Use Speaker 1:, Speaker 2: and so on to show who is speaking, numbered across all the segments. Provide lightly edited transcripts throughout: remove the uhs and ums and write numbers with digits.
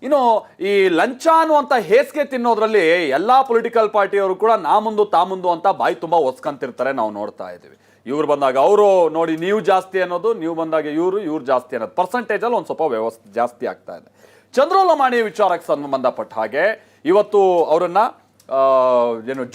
Speaker 1: ಇನ್ನು ಈ ಲಂಚ ಅನ್ನುವಂಥ ಹೇಸಿಗೆ ತಿನ್ನೋದ್ರಲ್ಲಿ ಎಲ್ಲಾ ಪೊಲಿಟಿಕಲ್ ಪಾರ್ಟಿಯವರು ಕೂಡ ನಾ ಮುಂದು ತಾ ಮುಂದು ಅಂತ ಬಾಯಿ ತುಂಬಾ ಒಸ್ಕೊಂತಿರ್ತಾರೆ, ನಾವು ನೋಡ್ತಾ ಇದ್ದೀವಿ. ಇವ್ರು ಬಂದಾಗ ಅವರು ನೋಡಿ ನೀವು ಜಾಸ್ತಿ ಅನ್ನೋದು, ನೀವು ಬಂದಾಗ ಇವ್ರು ಜಾಸ್ತಿ ಅನ್ನೋದು, ಪರ್ಸೆಂಟೇಜ್ ಅಲ್ಲಿ ಒಂದು ಸ್ವಲ್ಪ ವ್ಯವಸ್ಥೆ ಜಾಸ್ತಿ ಆಗ್ತಾ ಇದೆ. ಚಂದ್ರು ಲಮಾಣಿ ವಿಚಾರಕ್ಕೆ ಸಂಬಂಧಪಟ್ಟ ಹಾಗೆ ಇವತ್ತು ಅವರನ್ನ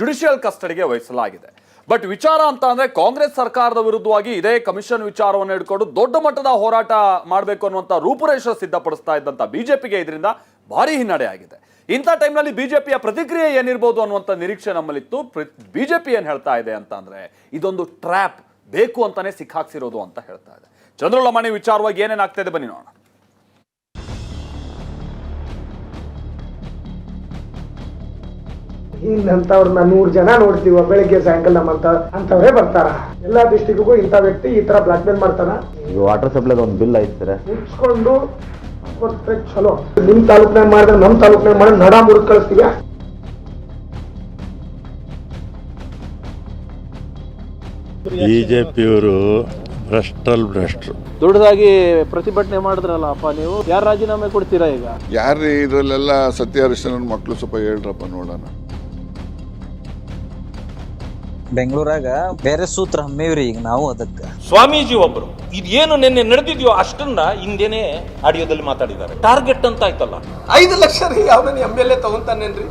Speaker 1: ಜುಡಿಷಿಯಲ್ ಕಸ್ಟಡಿಗೆ ವಹಿಸಲಾಗಿದೆ. ಬಟ್ ವಿಚಾರ ಅಂತ ಅಂದ್ರೆ ಕಾಂಗ್ರೆಸ್ ಸರ್ಕಾರದ ವಿರುದ್ಧವಾಗಿ ಇದೇ ಕಮಿಷನ್ ವಿಚಾರವನ್ನು ಹಿಡ್ಕೊಂಡು ದೊಡ್ಡ ಮಟ್ಟದ ಹೋರಾಟ ಮಾಡಬೇಕು ಅನ್ನುವಂಥ ರೂಪುರೇಷೆ ಸಿದ್ಧಪಡಿಸ್ತಾ ಇದ್ದಂಥ ಬಿಜೆಪಿಗೆ ಇದರಿಂದ ಭಾರಿ ಹಿನ್ನಡೆ ಆಗಿದೆ. ಇಂಥ ಟೈಮ್ನಲ್ಲಿ ಬಿಜೆಪಿಯ ಪ್ರತಿಕ್ರಿಯೆ ಏನಿರ್ಬೋದು ಅನ್ನುವಂಥ ನಿರೀಕ್ಷೆ ನಮ್ಮಲ್ಲಿತ್ತು. ಬಿಜೆಪಿ ಏನು ಹೇಳ್ತಾ ಇದೆ ಅಂತ ಅಂದ್ರೆ ಇದೊಂದು ಟ್ರ್ಯಾಪ್, ಬೇಕು ಅಂತಾನೆ ಸಿಕ್ಕಾಕ್ಸಿರೋದು ಅಂತ ಹೇಳ್ತಾ ಇದೆ. ಚಂದ್ರು ಲಮಾಣಿ ವಿಚಾರವಾಗಿ ಏನೇನಾಗ್ತಾ ಇದೆ ಬನ್ನಿ ನೋಡೋಣ.
Speaker 2: ಇಂಥವ್ರನ್ನ 100 ಜನ ನೋಡ್ತೀವ, ಬೆಳಿಗ್ಗೆ ಸಾಯಂಕಾಲ ನಮ್ಮಂತ ಅಂತವ್ರೆ ಬರ್ತಾರ. ಎಲ್ಲಾ ಡಿಸ್ಟಿಕ್ಗೂ ಇಂಥ ವ್ಯಕ್ತಿ ಈ ತರ ಬ್ಲಾಕ್ ಮೇಲ್ ಮಾಡ್ತಾನ.
Speaker 3: ವಾಟರ್ ಸಪ್ಲೈ ಒಂದು ಬಿಲ್ ಐತೆ
Speaker 2: ಮುಗಿಸ್ಕೊಂಡು ಕೊಟ್ರೆ ಚಲೋ. ನಿಮ್ ತಾಲೂಕ್ನಾಗ ಮಾಡಿದ್ರೆ ನಮ್ ತಾಲೂಕ್ನಾಗ ಮಾಡಿ ನಡ ಮುರಿದ್ ಕಳಿಸ್ತೀವಿ.
Speaker 4: ಬಿಜೆಪಿಯವರು ಭ್ರಷ್ಟರು
Speaker 5: ದೊಡ್ಡದಾಗಿ ಪ್ರತಿಭಟನೆ ಮಾಡಿದ್ರಲ್ಲಪ್ಪ, ನೀವು ಯಾರು ರಾಜೀನಾಮೆ ಕೊಡ್ತೀರಾ ಈಗ?
Speaker 6: ಯಾರ್ರೀ ಇದ್ರಲ್ಲೆಲ್ಲ ಸತ್ಯ ಹರಿಶ್ಚಂದ್ರನ್ ಮಕ್ಳು ಸ್ವಲ್ಪ ಹೇಳ್ರಪ್ಪ ನೋಡೋಣ.
Speaker 7: ಬೆಂಗಳೂರಾಗ ಬೇರೆ ಸೂತ್ರ ಹಮ್ಮೇವ್ರಿ ಈಗ ನಾವು ಅದಕ್ಕೆ.
Speaker 8: ಸ್ವಾಮೀಜಿ ಒಬ್ರು ಇದೇನು ನಿನ್ನೆ ನಡೆದಿದ್ಯೋ ಅಷ್ಟನ್ನ ಹಿಂದೇನೆ ಆಡಿಯೋದಲ್ಲಿ ಮಾತಾಡಿದ್ದಾರೆ. ಟಾರ್ಗೆಟ್ ಅಂತ ಆಯ್ತಲ್ಲ,
Speaker 9: 5 ಲಕ್ಷ ರೀ ಯಾವನ MLA ತಗೊಂತಾನೇನ್ರಿ?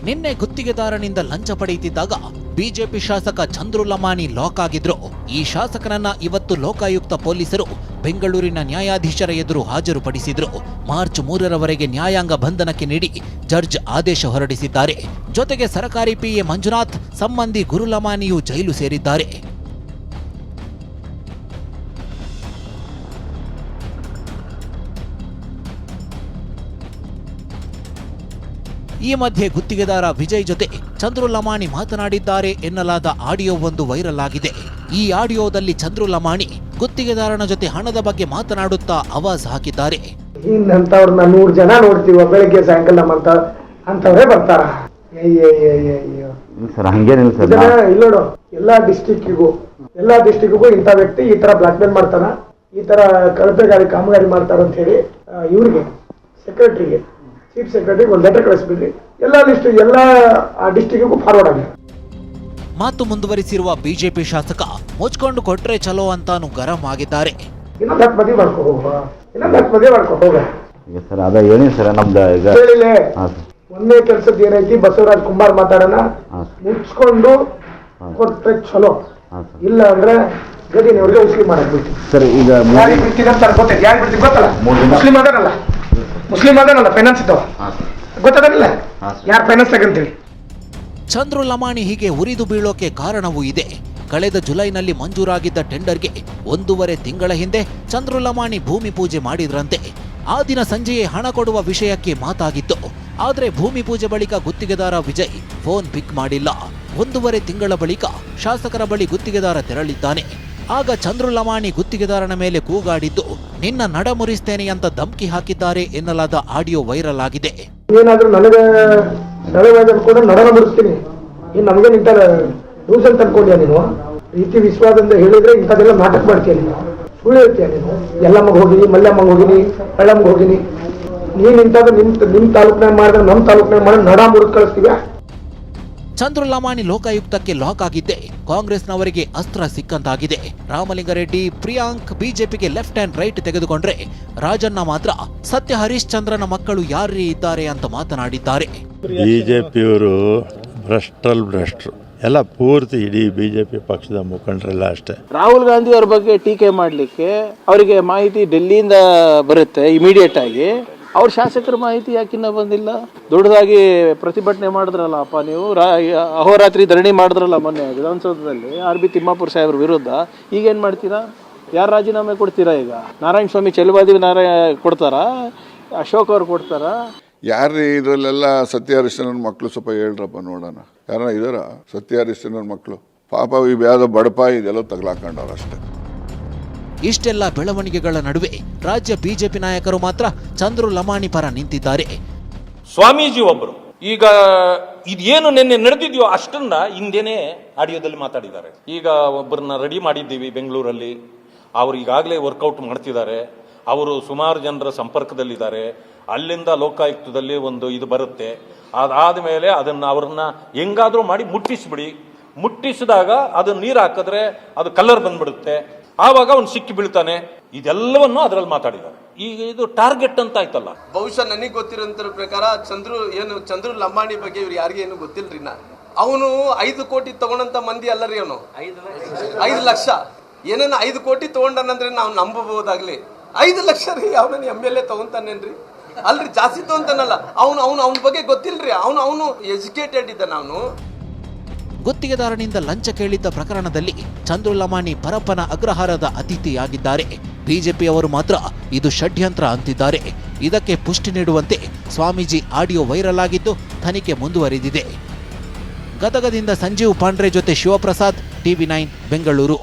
Speaker 10: ನಿನ್ನೆ ಗುತ್ತಿಗೆದಾರನಿಂದ ಲಂಚ ಪಡೆಯುತ್ತಿದ್ದಾಗ ಬಿಜೆಪಿ ಶಾಸಕ ಚಂದ್ರು ಲಮಾಣಿ ಲಾಕ್ ಆಗಿದ್ರು. ಈ ಶಾಸಕನನ್ನ ಇವತ್ತು ಲೋಕಾಯುಕ್ತ ಪೊಲೀಸರು ಬೆಂಗಳೂರಿನ ನ್ಯಾಯಾಧೀಶರ ಎದುರು ಹಾಜರುಪಡಿಸಿದ್ರು. ಮಾರ್ಚ್ 3ರವರೆಗೆ ನ್ಯಾಯಾಂಗ ಬಂಧನಕ್ಕೆ ನೀಡಿ ಜಡ್ಜ್ ಆದೇಶ ಹೊರಡಿಸಿದ್ದಾರೆ. ಜೊತೆಗೆ ಸರಕಾರಿ PA ಮಂಜುನಾಥ್ ಸಂಬಂಧಿ ಗುರು ಲಮಾಣಿಯು ಜೈಲು ಸೇರಿದ್ದಾರೆ. ಈ ಮಧ್ಯೆ ಗುತ್ತಿಗೆದಾರ ವಿಜಯ್ ಜೊತೆ ಚಂದ್ರು ಲಮಾಣಿ ಮಾತನಾಡಿದ್ದಾರೆ ಎನ್ನಲಾದ ಆಡಿಯೋ ಒಂದು ವೈರಲ್ ಆಗಿದೆ. ಈ ಆಡಿಯೋದಲ್ಲಿ ಚಂದ್ರು ಲಮಾಣಿ ಗುತ್ತಿಗೆದಾರನ ಜೊತೆ ಹಣದ ಬಗ್ಗೆ ಮಾತನಾಡುತ್ತಾ ಆವಾಜ್ ಹಾಕಿದ್ದಾರೆ.
Speaker 2: ಇಂಥವ್ರನ್ನ 100 ಜನ ನೋಡ್ತೀವ, ಬೆಳಿಗ್ಗೆ ಸಾಯಂಕಾಲ ನಮ್ಮಂತ ಅಂತವ್ರೆ ಬರ್ತಾರ. ಇಲ್ಲೋಡು, ಎಲ್ಲಾ ಡಿಸ್ಟಿಕ್ಗೂ ಇಂಥ ವ್ಯಕ್ತಿ ಈ ತರ ಬ್ಲಾಕ್ ಮೇಲ್ ಮಾಡ್ತಾನ, ಈ ತರ ಕಳಪೆಗಾರಿ ಕಾಮಗಾರಿ ಮಾಡ್ತಾರ ಅಂತ ಹೇಳಿ ಇವ್ರಿಗೆ ಸೆಕ್ರೆಟರಿಗೆ, ಚೀಫ್ ಸೆಕ್ರೆಟರಿ ಒಂದು ಲೆಟರ್ ಕಳಿಸ್ಬಿಡ್ರಿ. ಎಲ್ಲಾ ಡಿಸ್ಟಿಕ್ಗೂ ಫಾರ್ವರ್ಡ್ ಆಗಿ.
Speaker 10: ಮಾತು ಮುಂದುವರಿಸಿರುವ ಬಿಜೆಪಿ ಶಾಸಕ ಮುಚ್ಕೊಂಡು ಕೊಟ್ರೆ ಚಲೋ ಅಂತಾನು ಗರಂ ಆಗಿದ್ದಾರೆ.
Speaker 2: ಇನ್ನೊಂದು 10 ಮದುವೆ ಮಾಡ್ಕೊ ಹೋಗ.
Speaker 3: ಸರ್ ಅದ ಏನೇ ಸರ್ ನಮ್ದು ಈಗ
Speaker 2: ಹೇಳಿಲೆ ಒಂದೇ ಕೆಲಸದ ಏನೈತಿ, ಬಸವರಾಜ್ ಕುಮಾರ್ ಮಾತಾಡೋಣ, ಮುಚ್ಕೊಂಡು ಕೊಟ್ರೆ ಚಲೋ. ಇಲ್ಲ ಅಂದ್ರೆ ಗದಿನವ್ರಿಗೆ ಉಸ್ಲಿ ಮಾಡಕ್ಬಿಟ್ಟು
Speaker 3: ಸರ್ ಈಗ
Speaker 2: ಯಾರಿಗೆ ಬಿಡ್ತಿದಂತ ಗೊತ್ತೈತಿ, ಯಾರು ಬಿಡ್ತಿ ಗೊತ್ತಲ್ಲ, ಮುಸ್ಲಿಂ ಅದನಲ್ಲ ಫೈನಾನ್ಸ್ ಇದ್ದಾವ ಗೊತ್ತದಲ್ಲ, ಯಾರು ಫೈನಾನ್ಸ್ ತಗಂತೀವಿ.
Speaker 10: ಚಂದ್ರು ಲಮಾಣಿ ಹೀಗೆ ಉರಿದು ಬೀಳೋಕೆ ಕಾರಣವೂ ಇದೆ. ಕಳೆದ ಜುಲೈನಲ್ಲಿ ಮಂಜೂರಾಗಿದ್ದ ಟೆಂಡರ್ಗೆ 1.5 ತಿಂಗಳ ಹಿಂದೆ ಚಂದ್ರು ಲಮಾಣಿ ಭೂಮಿ ಪೂಜೆ ಮಾಡಿದ್ರಂತೆ. ಆ ದಿನ ಸಂಜೆಯೇ ಹಣ ಕೊಡುವ ವಿಷಯಕ್ಕೆ ಮಾತಾಗಿತ್ತು. ಆದರೆ ಭೂಮಿ ಪೂಜೆ ಬಳಿಕ ಗುತ್ತಿಗೆದಾರ ವಿಜಯ್ ಫೋನ್ ಪಿಕ್ ಮಾಡಿಲ್ಲ. 1.5 ತಿಂಗಳ ಬಳಿಕ ಶಾಸಕರ ಬಳಿ ಗುತ್ತಿಗೆದಾರ ತೆರಳಿದ್ದಾನೆ. ಆಗ ಚಂದ್ರು ಲಮಾಣಿ ಗುತ್ತಿಗೆದಾರನ ಮೇಲೆ ಕೂಗಾಡಿದ್ದು ನಿನ್ನ ನಡ ಮುರಿಸ್ತೇನೆ ಅಂತ ಧಮ್ಕಿ ಹಾಕಿದ್ದಾರೆ ಎನ್ನಲಾದ ಆಡಿಯೋ ವೈರಲ್ ಆಗಿದೆ.
Speaker 2: ಏನಾದ್ರೂ ನನಗೆ ಕೂಡ ನಡನ ಮುರಿಸ್ತೀನಿ, ನಮಗೆ ಇಂಥ ರೂಲ್ಸ್ ಅಂತ ಅನ್ಕೊಂಡ್ಯಾ ನೀನು? ರೀತಿ ವಿಶ್ವಾಸದಿಂದ ಹೇಳಿದ್ರೆ ಇಂಥದ್ದೆಲ್ಲ ನಾಟಕ ಮಾಡ್ತೀಯ ನೀನು, ಸುಳ್ಳು ಹೇಳ್ತೀಯ ನೀನು. ಎಲ್ಲಮ್ಮಗ್ ಹೋಗಿನಿ, ಮಲ್ಲಮ್ಮಗ್ ಹೋಗಿನಿ, ಹಳ್ಳಮ್ಮಗ್ ಹೋಗಿನಿ. ನೀನ್ ಇಂಥದ್ದು ನಿಮ್ ತಾಲೂಕ್ನಾಗ ಮಾಡಿದ್ರೆ ನಮ್ಮ ತಾಲೂಕ್ನಾಗ ಮಾಡಿ ನಡ ಮುರಿದ್ ಕಳಿಸ್ತೀವ.
Speaker 10: ಚಂದ್ರು ಲಮಾಣಿ ಲೋಕಾಯುಕ್ತಕ್ಕೆ ಲಾಕ್ ಆಗಿದ್ದೆ ಕಾಂಗ್ರೆಸ್ನವರಿಗೆ ಅಸ್ತ್ರ ಸಿಕ್ಕಂತಾಗಿದೆ. ರಾಮಲಿಂಗಾರೆಡ್ಡಿ, ಪ್ರಿಯಾಂಕ್ ಬಿಜೆಪಿಗೆ ಲೆಫ್ಟ್ ಅಂಡ್ ರೈಟ್ ತೆಗೆದುಕೊಂಡ್ರೆ ರಾಜಣ್ಣ ಮಾತ್ರ ಸತ್ಯ ಹರಿಶ್ಚಂದ್ರನ ಮಕ್ಕಳು ಯಾರೇ ಇದ್ದಾರೆ ಅಂತ ಮಾತನಾಡಿದ್ದಾರೆ.
Speaker 4: ಬಿಜೆಪಿಯವರು ಭ್ರಷ್ಟರು ಎಲ್ಲ ಪೂರ್ತಿ ಇಡೀ ಬಿಜೆಪಿ ಪಕ್ಷದ ಮುಖಂಡರೆಲ್ಲ ಅಷ್ಟೇ.
Speaker 5: ರಾಹುಲ್ ಗಾಂಧಿ ಅವ್ರ ಬಗ್ಗೆ ಟೀಕೆ ಮಾಡಲಿಕ್ಕೆ ಅವರಿಗೆ ಮಾಹಿತಿ ಡೆಲ್ಲಿಯಿಂದ ಬರುತ್ತೆ ಇಮಿಡಿಯೇಟ್ ಆಗಿ. ಅವ್ರ ಶಾಸಕರ ಮಾಹಿತಿ ಯಾಕಿನ್ನ ಬಂದಿಲ್ಲ? ದೊಡ್ಡದಾಗಿ ಪ್ರತಿಭಟನೆ ಮಾಡಿದ್ರಲ್ಲಪ್ಪ, ನೀವು ಅಹೋರಾತ್ರಿ ಧರಣಿ ಮಾಡಿದ್ರಲ್ಲ ಮೊನ್ನೆ ವಿಧಾನಸೌಧದಲ್ಲಿ RB ತಿಮ್ಮಾಪುರ ಸಾಹೇಬ್ರ ವಿರುದ್ಧ. ಈಗೇನು ಮಾಡ್ತೀರಾ? ಯಾರು ರಾಜೀನಾಮೆ ಕೊಡ್ತೀರಾ ಈಗ? ನಾರಾಯಣ ಸ್ವಾಮಿ ಚೆಲುವಾದಿ ಕೊಡ್ತಾರಾ? ಅಶೋಕ್ ಅವ್ರು ಕೊಡ್ತಾರಾ?
Speaker 6: ಯಾರ್ರೀ ಇದ್ರಲ್ಲೆಲ್ಲ ಸತ್ಯ ಹರಿಶ್ಚಂದ್ರನ್ ಮಕ್ಳು ಸ್ವಲ್ಪ ಹೇಳ್ರಪ್ಪ ನೋಡೋಣ. ಯಾರನ್ನ ಇದಾರ ಸತ್ಯ ಹರಿಶ್ಚಂದ್ರನ್ ಮಕ್ಳು? ಪಾಪ ಇವ್ಯಾವುದೋ ಬಡಪ ಇದೆಲ್ಲ ತಗ್ಲಾಕೊಂಡವ್ರು ಅಷ್ಟೇ.
Speaker 10: ಇಷ್ಟೆಲ್ಲ ಬೆಳವಣಿಗೆಗಳ ನಡುವೆ ರಾಜ್ಯ ಬಿಜೆಪಿ ನಾಯಕರು ಮಾತ್ರ ಚಂದ್ರು ಲಮಾಣಿ ಪರ ನಿಂತಿದ್ದಾರೆ.
Speaker 8: ಸ್ವಾಮೀಜಿ ಒಬ್ರು ಈಗ ಇದೇನು ನಿನ್ನೆ ನಡೆದಿದ್ಯೋ ಅಷ್ಟನ್ನ ಹಿಂದೇನೆ ಆಡಿಯೋದಲ್ಲಿ ಮಾತಾಡಿದ್ದಾರೆ. ಈಗ ಒಬ್ಬರನ್ನ ರೆಡಿ ಮಾಡಿದ್ದೀವಿ ಬೆಂಗಳೂರಲ್ಲಿ, ಅವ್ರು ಈಗಾಗಲೇ ವರ್ಕೌಟ್ ಮಾಡ್ತಿದ್ದಾರೆ. ಅವರು ಸುಮಾರು ಜನರ ಸಂಪರ್ಕದಲ್ಲಿದ್ದಾರೆ. ಅಲ್ಲಿಂದ ಲೋಕಾಯುಕ್ತದಲ್ಲಿ ಒಂದು ಇದು ಬರುತ್ತೆ. ಅದಾದ ಮೇಲೆ ಅವ್ರನ್ನ ಹೆಂಗಾದ್ರೂ ಮಾಡಿ ಮುಟ್ಟಿಸ್ಬಿಡಿ. ಮುಟ್ಟಿಸಿದಾಗ ಅದು ನೀರು ಹಾಕಿದ್ರೆ ಅದು ಕಲರ್ ಬಂದ್ಬಿಡುತ್ತೆ. ಆವಾಗ ಅವ್ನು ಸಿಕ್ಕಿ ಬೀಳ್ತಾನೆ. ಇದೆಲ್ಲವನ್ನು ಅದರಲ್ಲಿ ಮಾತಾಡಿದ್ದಾರೆ. ಈಗ ಇದು ಟಾರ್ಗೆಟ್ ಅಂತ ಆಯ್ತಲ್ಲ.
Speaker 9: ಬಹುಶಃ ನನಗೆ ಗೊತ್ತಿರೋಂತರ ಪ್ರಕಾರ ಚಂದ್ರು ಲಂಬಾಣಿ ಬಗ್ಗೆ ಇವ್ರು ಯಾರಿಗೆ ಏನು ಗೊತ್ತಿಲ್ರಿ. ಅವನು 5 ಕೋಟಿ ತಗೊಂಡಂತ ಮಂದಿ ಅಲ್ಲ ರೀ. ಅವನು 5 ಲಕ್ಷ ಏನೇನು 5 ಕೋಟಿ ತಗೊಂಡನಂದ್ರೆ ನಾವು ನಂಬಬಹುದಾಗ್ಲಿ. 5 ಲಕ್ಷ ರೀ ಅವನ MLA ತಗೊಂತಾನೇನ್ರಿ? ಅಲ್ರಿ ಜಾಸ್ತಿ ತಗೊಂತಾನಲ್ಲ. ಅವನ ಬಗ್ಗೆ ಗೊತ್ತಿಲ್ರಿ. ಅವನು ಎಜುಕೇಟೆಡ್ ಇದ್ದಾನ. ಅವನು
Speaker 10: ಗುತ್ತಿಗೆದಾರನಿಂದ ಲಂಚ ಕೇಳಿದ್ದ ಪ್ರಕರಣದಲ್ಲಿ ಚಂದ್ರು ಲಮಾಣಿ ಪರಪ್ಪನ ಅಗ್ರಹಾರದ ಅತಿಥಿಯಾಗಿದ್ದಾರೆ. ಬಿಜೆಪಿಯವರು ಮಾತ್ರ ಇದು ಷಡ್ಯಂತ್ರ ಅಂತಿದ್ದಾರೆ. ಇದಕ್ಕೆ ಪುಷ್ಟಿ ನೀಡುವಂತೆ ಸ್ವಾಮೀಜಿ ಆಡಿಯೋ ವೈರಲ್ ಆಗಿದ್ದು ತನಿಖೆ ಮುಂದುವರಿದಿದೆ. ಗದಗದಿಂದ ಸಂಜೀವ್ ಪಾಂಡ್ರೆ ಜೊತೆ ಶಿವಪ್ರಸಾದ್, TV9 ಬೆಂಗಳೂರು.